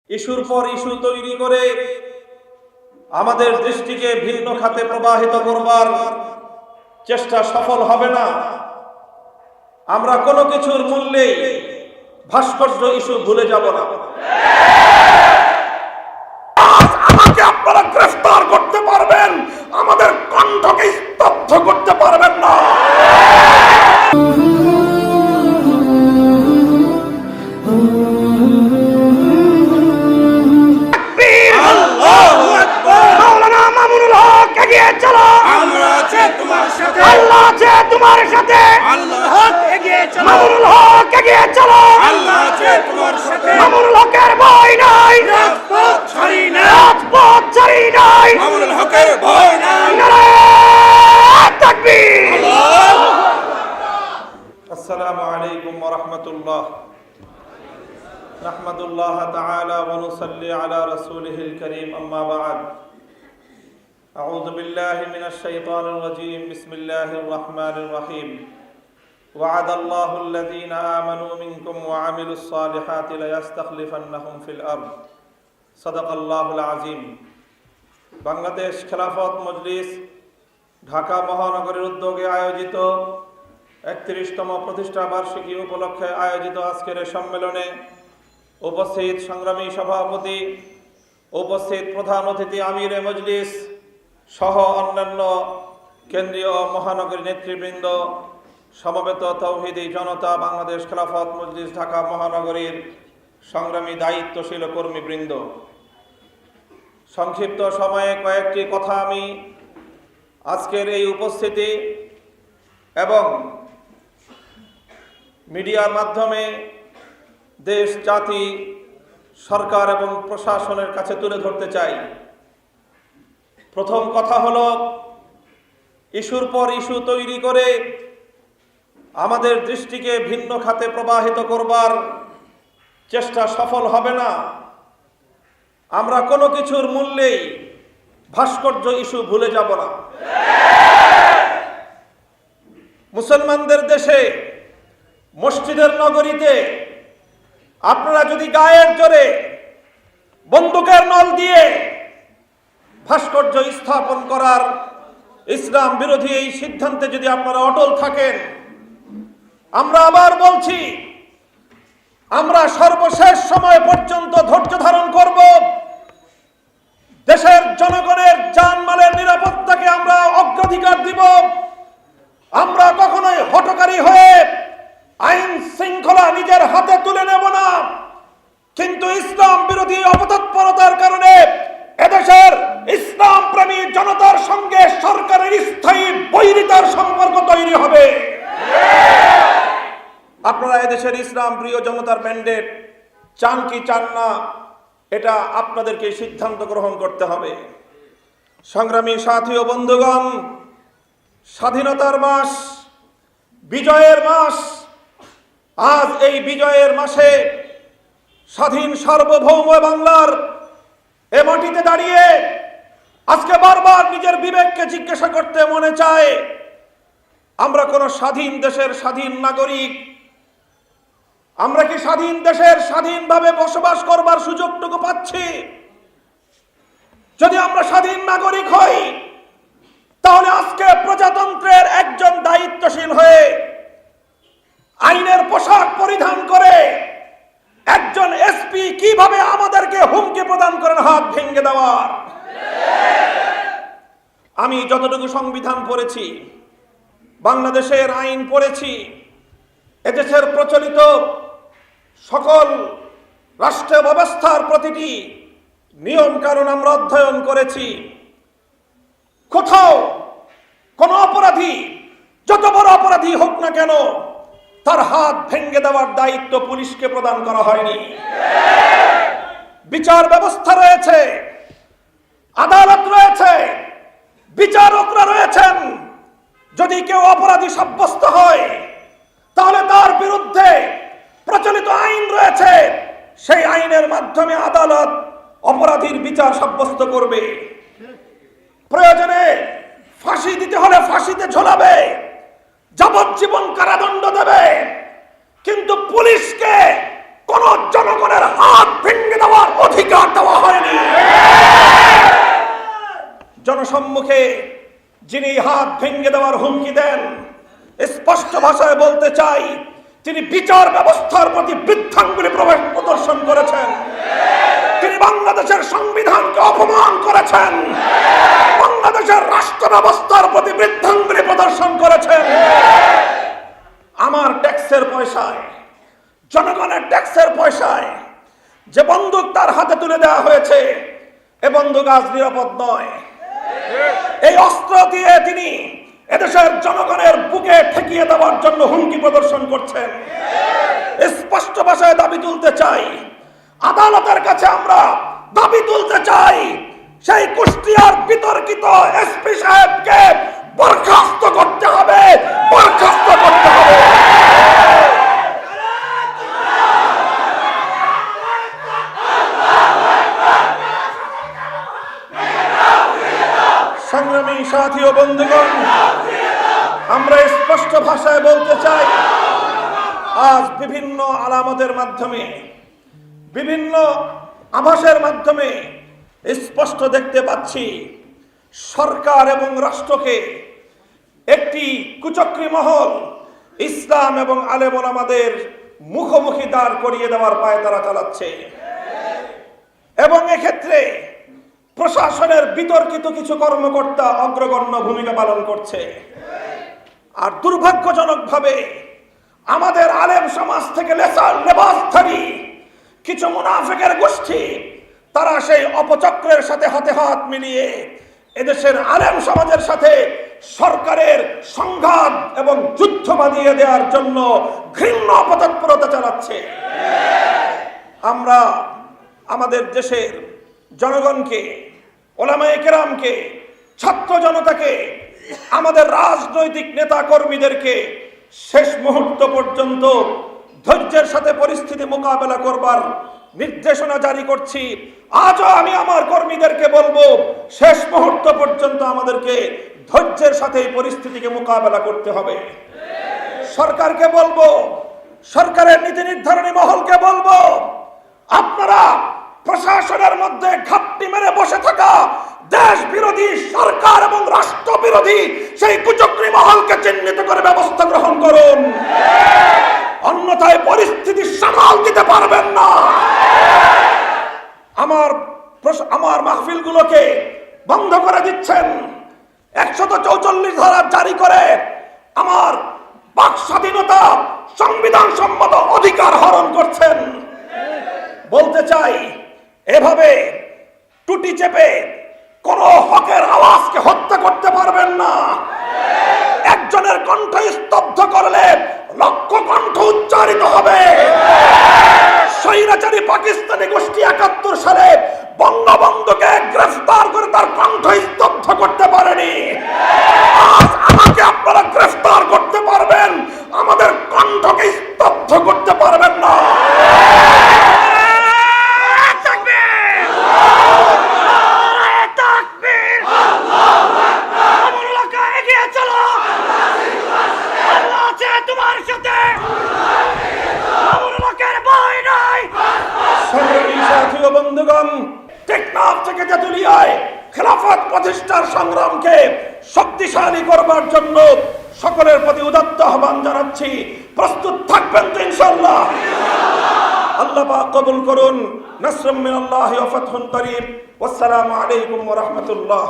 ইস্যুর পর ইস্যু তৈরি করে আমাদের দৃষ্টিকে ভিন্ন খাতে প্রবাহিত করবার চেষ্টা সফল হবে না। আমরা কোনো কিছুর মূল্যেই ভাস্কর্য ইস্যু ভুলে যাব না। আমাকে আপনারা গ্রেফতার করতে পারবেন, আমাদের কণ্ঠকে স্তব্ধ করতে পারবেন না। আল্লাহ আছে তোমার সাথে, আল্লাহ হক এগিয়ে চলো, মামুনুল হক এগিয়ে চলো, আল্লাহ আছে তোমার সাথে, মামুনুল হকের ভয় নাই, রাজপথ ছাড়ি নাই, রাজপথ ছাড়ি নাই, মামুনুল হকের ভয় নাই। নারায়ে তাকবীর। আল্লাহু আকবার। আসসালামু আলাইকুম ওয়া রাহমাতুল্লাহ। নাহমাদুল্লাহ তাআলা ওয়া নুসাল্লি আলা রাসূলিহিল কারীম, আম্মা বা'দ। أعوذ بالله من الشيطان الرجيم. بسم الله الرحمن الرحيم. وعد الله الذين آمنوا منكم وعملوا الصالحات ليستخلفنهم في الأرض. صدق الله العظيم. বাংলাদেশ খেলাফত মজলিস ঢাকা মহানগরের উদ্যোগে আয়োজিত ৩১তম প্রতিষ্ঠা বার্ষিকী উপলক্ষে আয়োজিত আজকের সম্মেলনে উপস্থিত সংগ্রামী সভাপতি, উপস্থিত প্রধান অতিথি আমিরে মজলিস সহ অন্যান্য কেন্দ্রীয় মহানগরী নেতৃবৃন্দ, সমবেত তৌহিদি জনতা, বাংলাদেশ খেলাফত মজলিস ঢাকা মহানগরীর সংগ্রামী দায়িত্বশীল কর্মীবৃন্দ, সংক্ষিপ্ত সময়ে কয়েকটি কথা আমি আজকের এই উপস্থিতি এবং মিডিয়ার মাধ্যমে দেশ, জাতি, সরকার এবং প্রশাসনের কাছে তুলে ধরতে চাই। প্রথম কথা হলো, ইস্যুর পর ইস্যু তৈরি করে আমাদের দৃষ্টিকে ভিন্ন খাতে প্রবাহিত করবার চেষ্টা সফল হবে না। আমরা কোনো কিছুর মূল্যেই ভাস্কর্য ইস্যু ভুলে যাব না। মুসলমানদের দেশে, মসজিদের নগরীতে আপনারা যদি গায়ের জোরে বন্দুকের নল দিয়ে ভাস্কর্য স্থাপন করার ইসলাম বিরোধী এই সিদ্ধান্তে যদি আপনারা অটল থাকেন, আমরা আবার বলছি, আমরা সর্বশেষ সময় পর্যন্ত ধৈর্য ধারণ করব। দেশের জনগণের জানমালের নিরাপত্তাকে আমরা অগ্রাধিকার দিব। আমরা কখনোই হঠকারী হয়ে আইন শৃঙ্খলা নিজের হাতে তুলে নেব না। কিন্তু ইসলাম বিরোধী অপতৎপরতার কারণে এদেশের ইসলাম প্রেমী জনতার সঙ্গে সরকারের স্থায়ী বৈরিতার সম্পর্ক তৈরি হবে। আপনারা এদেশের ইসলাম প্রিয় জনতার ম্যান্ডেট চান কি চান না, এটা আপনাদেরকে সিদ্ধান্ত গ্রহণ করতে হবে। সংগ্রামী সাথী ও বন্ধুগণ, স্বাধীনতার মাস, বিজয়ের মাস। আজ এই বিজয়ের মাসে স্বাধীন সার্বভৌম বাংলার এ মাটিতে দাঁড়িয়ে আজকে বারবার নিজের বিবেককে জিজ্ঞাসা করতে মনে চায়, আমরা কোন স্বাধীন দেশের স্বাধীন নাগরিক? আমরা কি স্বাধীন দেশের স্বাধীনভাবে বসবাস করবার সুযোগটুকু পাচ্ছি? যদি আমরা স্বাধীন নাগরিক হই, তাহলে আজকে প্রজাতন্ত্রের একজন দায়িত্বশীল হয়ে আইনের পোশাক পরিধান করে একজন এসপি কিভাবে আমাদেরকে হুমকি প্রদান করেন হাত ভেঙে দেওয়ার। আমি যতটুকু সংবিধান পড়েছি, বাংলাদেশের আইন পড়েছি, এদেশের প্রচলিত সকল রাষ্ট্র ব্যবস্থার প্রতিটি নিয়ম কানুন আমরা অধ্যয়ন করেছি। কোথাও কোন অপরাধী, যত বড় অপরাধী হোক না কেন, তার হাত ভেঙে দেওয়ার দায়িত্ব পুলিশকে প্রদান করা হয়নি। বিচার ব্যবস্থা রয়েছে, আদালত রয়েছে, বিচারকরা রয়েছেন। যদি কেউ অপরাধী সাব্যস্ত হয়, তাহলে তার বিরুদ্ধে প্রচলিত আইন রয়েছে, সেই আইনের মাধ্যমে আদালত অপরাধীর বিচার সাব্যস্ত করবে। প্রয়োজনে ফাঁসি দিতে হলে ফাঁসিতে ঝোলাবে, যাবজ্জীবন কারাদণ্ড দেবে। কিন্তু পুলিশকে কোন জনগণের হাত ভেঙে দেওয়ার অধিকার দেওয়া হয়নি। জনসম্মুখে যিনি হাত ভেঙে দেওয়ার হুমকি দেন, স্পষ্ট ভাষায় বলতে চাই, তিনি বিচার ব্যবস্থার প্রতি বৃদ্ধাঙ্গুলি প্রদর্শন করেছেন। তিনি বাংলাদেশের সংবিধানকে অপমান করেছেন, বাংলাদেশের রাষ্ট্র ব্যবস্থার প্রতি বৃদ্ধাঙ্গুলি প্রদর্শন করেছেন। আমার ট্যাক্সের পয়সায়, জনগণের ট্যাক্সের পয়সায় যে বন্দুক তার হাতে তুলে দেওয়া হয়েছে, এ বন্দুক আজ নিরাপদ নয়। এই অস্ত্র দিয়ে তিনি এদেশের জনগণের বুকে ঠেকিয়ে দেওয়ার জন্য হুমকি প্রদর্শন করছেন। স্পষ্ট ভাষায় দাবি তুলতে চাই, আদালতের কাছে আমরা দাবি তুলতে চাই, সেই কুষ্টিয়ার বিতর্কিত এসপি সাহেবকে বরখাস্ত করতে হবে, বরখাস্ত করতে হবে। সংগ্রামী সাথী ও বন্ধুগণ, আমরা স্পষ্ট ভাষায় বলতে চাই, আজ বিভিন্ন আলামতের মাধ্যমে, বিভিন্ন আভাসের মাধ্যমে স্পষ্ট দেখতে পাচ্ছি সরকার এবং রাষ্ট্রকে একটি কুচক্রী মহল ইসলাম এবং আলেম ওলামাদের মুখোমুখি দাঁড় করিয়ে দেওয়ার পায়তারা চালাচ্ছে এবং এক্ষেত্রে প্রশাসনের বিতর্কিত কিছু কর্মকর্তা অগ্রগণ্য ভূমিকা পালন করছে। আর দুর্ভাগ্যজনকভাবে আমাদের আলেম সমাজ থেকে লেবাসধারী কিছু মুনাফিকের গোষ্ঠী, তারা সেই অপচক্রের সাথে হাতে হাত মিলিয়ে এদেশের আলেম সমাজের সাথে সরকারের সংঘাত এবং যুদ্ধ বাঁধিয়ে দেওয়ার জন্য ঘৃণ্য অপতৎপরতা চালাচ্ছে। আমরা আমাদের দেশের জনগণকে, ওলামায়ে কেরামকে, ছাত্র জনতাকে, আমাদের রাজনৈতিক নেতা কর্মীদেরকে শেষ মুহূর্ত পর্যন্ত ধৈর্যের সাথে পরিস্থিতি মোকাবেলা করবার নির্দেশনা জারি করছি। আজও আমি আমার কর্মীদেরকে বলবো, শেষ মুহূর্ত পর্যন্ত আমাদেরকে ধৈর্যের সাথে এই পরিস্থিতিকে মোকাবেলা করতে হবে। সরকারকে বলবো, সরকারের নীতি নির্ধারণী মহলকে বলবো, আপনারা প্রশাসনের মধ্যে ঘাপটি মেরে বসে থাকা দেশ বিরোধী সরকার এবং রাষ্ট্র বিরোধী সেই কুচক্রী মহলকে চিহ্নিত করে ব্যবস্থা গ্রহণ করুন, অন্যথায় পরিস্থিতি সামাল দিতে পারবেন না। আমার মাহফিলগুলোকে বন্ধ করে দিচ্ছেন, 144 ধারা জারি করে আমার বাক স্বাধীনতা, সংবিধান সম্মত অধিকার হরণ করছেন। বলতে চাই, এভাবে টুটি চেপে কোন হকের আওয়াজকে হত্যা করতে পারবেন না। একজনের কণ্ঠ স্তব্ধ করলে লক্ষ কণ্ঠ উচ্চারিত হবে। স্বৈরাচারী পাকিস্তানি গোষ্ঠী 71 সালে বঙ্গবন্ধুকে গ্রেফতার করে তার কণ্ঠ স্তব্ধ করতে পারেনি। আজ আমাকে আপনারা গ্রেফতার করতে পারবেন, আমাদের কণ্ঠকে স্তব্ধ করতে পারবেন না। বন্ধুগণ, টেকনাফ থেকে তেতুলিয়ায় খেলাফত প্রতিষ্ঠার সংগ্রামকে শক্তিশালী করবার জন্য সকলের প্রতি উদাত্ত আহ্বান জানাচ্ছি। প্রস্তুত থাকবেন তো ইনশাআল্লাহ? আল্লাহ পাক কবুল করুন। নাসরুম মিনাল্লাহি ওয়া ফাতহুন করিম। ওয়াসসালামু আলাইকুম ওয়া রাহমাতুল্লাহ।